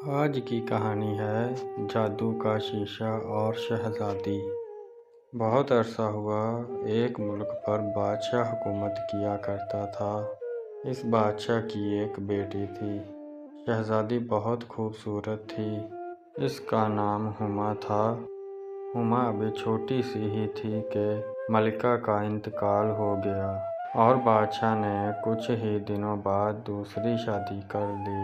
آج کی کہانی ہے جادو کا شیشہ اور شہزادی۔ بہت عرصہ ہوا ایک ملک پر بادشاہ حکومت کیا کرتا تھا۔ اس بادشاہ کی ایک بیٹی تھی۔ شہزادی بہت خوبصورت تھی۔ اس کا نام ہما تھا۔ ہما ابھی چھوٹی سی ہی تھی کہ ملکہ کا انتقال ہو گیا اور بادشاہ نے کچھ ہی دنوں بعد دوسری شادی کر لی۔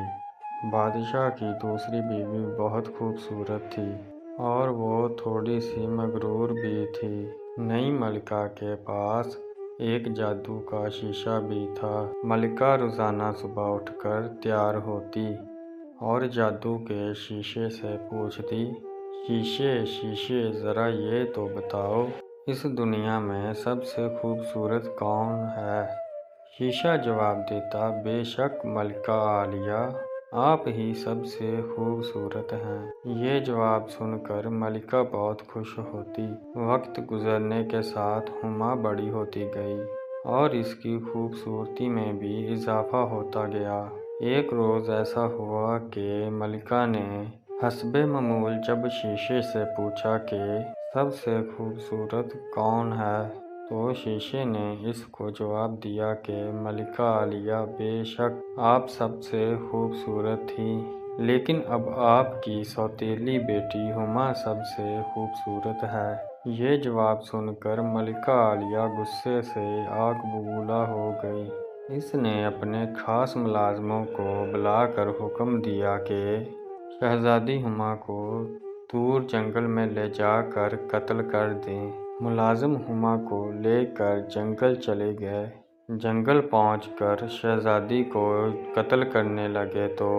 بادشاہ کی دوسری بیوی بہت خوبصورت تھی اور وہ تھوڑی سی مغرور بھی تھی۔ نئی ملکہ کے پاس ایک جادو کا شیشہ بھی تھا۔ ملکہ روزانہ صبح اٹھ کر تیار ہوتی اور جادو کے شیشے سے پوچھتی، شیشے شیشے ذرا یہ تو بتاؤ، اس دنیا میں سب سے خوبصورت کون ہے؟ شیشہ جواب دیتا، بے شک ملکہ عالیہ، آپ ہی سب سے خوبصورت ہیں۔ یہ جواب سن کر ملکہ بہت خوش ہوتی۔ وقت گزرنے کے ساتھ ہما بڑی ہوتی گئی اور اس کی خوبصورتی میں بھی اضافہ ہوتا گیا۔ ایک روز ایسا ہوا کہ ملکہ نے حسب معمول جب شیشے سے پوچھا کہ سب سے خوبصورت کون ہے تو شیشے نے اس کو جواب دیا کہ ملکہ عالیہ، بے شک آپ سب سے خوبصورت تھیں، لیکن اب آپ کی سوتیلی بیٹی ہما سب سے خوبصورت ہے۔ یہ جواب سن کر ملکہ عالیہ غصے سے آگ ببولا ہو گئی۔ اس نے اپنے خاص ملازموں کو بلا کر حکم دیا کہ شہزادی ہما کو دور جنگل میں لے جا کر قتل کر دیں۔ ملازم ہما کو لے کر جنگل چلے گئے۔ جنگل پہنچ کر شہزادی کو قتل کرنے لگے تو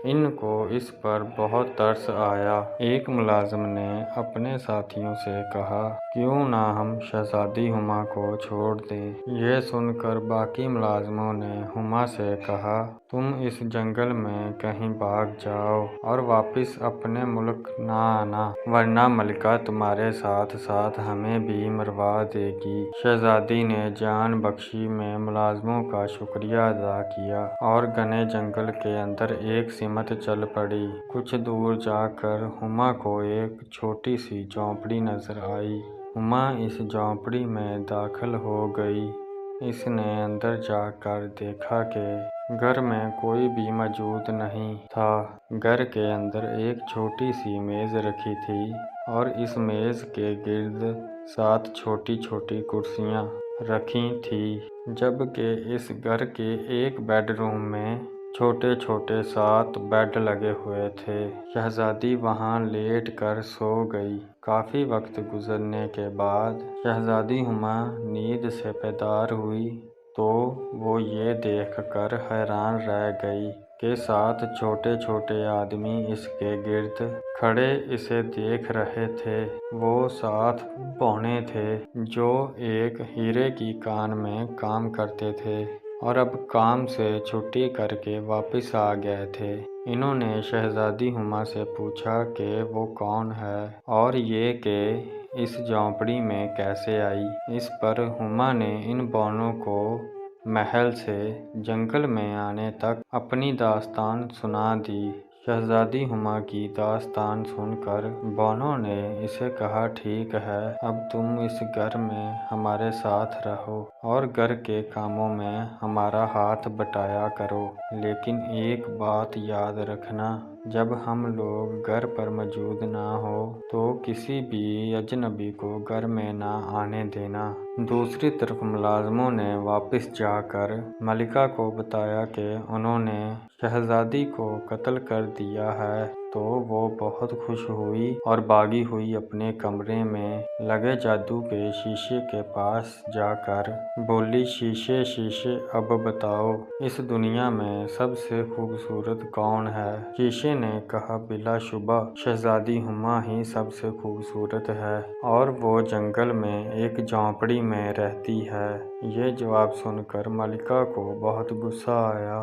ان کو اس پر بہت ترس آیا۔ ایک ملازم نے اپنے ساتھیوں سے کہا، کیوں نہ ہم شہزادی ہما کو چھوڑ دیں؟ یہ سن کر باقی ملازموں نے ہما سے کہا، تم اس جنگل میں کہیں بھاگ جاؤ اور واپس اپنے ملک نہ آنا، ورنہ ملکہ تمہارے ساتھ ساتھ ہمیں بھی مروا دے گی۔ شہزادی نے جان بخشی میں ملازموں کا شکریہ ادا کیا اور گھنے جنگل کے اندر ایک سمت چل پڑی۔ کچھ دور جا کر ہما کو ایک چھوٹی سی جھونپڑی نظر آئی۔ ہما اس جھونپڑی میں داخل ہو گئی۔ اس نے اندر جا کر دیکھا کہ گھر میں کوئی بھی موجود نہیں تھا۔ گھر کے اندر ایک چھوٹی سی میز رکھی تھی اور اس میز کے گرد 7 چھوٹی چھوٹی کرسیاں رکھی تھیں، جبکہ اس گھر کے ایک بیڈ روم میں چھوٹے چھوٹے 7 بیڈ لگے ہوئے تھے۔ شہزادی وہاں لیٹ کر سو گئی۔ کافی وقت گزرنے کے بعد شہزادی ہما نیند سے بیدار ہوئی تو وہ یہ دیکھ کر حیران رہ گئی کہ 7 چھوٹے چھوٹے آدمی اس کے گرد کھڑے اسے دیکھ رہے تھے۔ وہ 7 بونے تھے جو ایک ہیرے کی کان میں کام کرتے تھے اور اب کام سے چھٹی کر کے واپس آ گئے تھے۔ انہوں نے شہزادی ہما سے پوچھا کہ وہ کون ہے اور یہ کہ اس جھونپڑی میں کیسے آئی۔ اس پر ہما نے ان بونوں کو محل سے جنگل میں آنے تک اپنی داستان سنا دی۔ شہزادی ہما کی داستان سن کر بونوں نے اسے کہا، ٹھیک ہے، اب تم اس گھر میں ہمارے ساتھ رہو اور گھر کے کاموں میں ہمارا ہاتھ بٹایا کرو، لیکن ایک بات یاد رکھنا، جب ہم لوگ گھر پر موجود نہ ہوں تو کسی بھی اجنبی کو گھر میں نہ آنے دینا۔ دوسری طرف ملازموں نے واپس جا کر ملکہ کو بتایا کہ انہوں نے شہزادی کو قتل کر دیا ہے تو وہ بہت خوش ہوئی اور بھاگی ہوئی اپنے کمرے میں لگے جادو کے شیشے کے پاس جا کر بولی، شیشے شیشے اب بتاؤ، اس دنیا میں سب سے خوبصورت کون ہے؟ شیشے نے کہا، بلا شبہ شہزادی ہما ہی سب سے خوبصورت ہے اور وہ جنگل میں ایک جھونپڑی میں رہتی ہے۔ یہ جواب سن کر ملکہ کو بہت غصہ آیا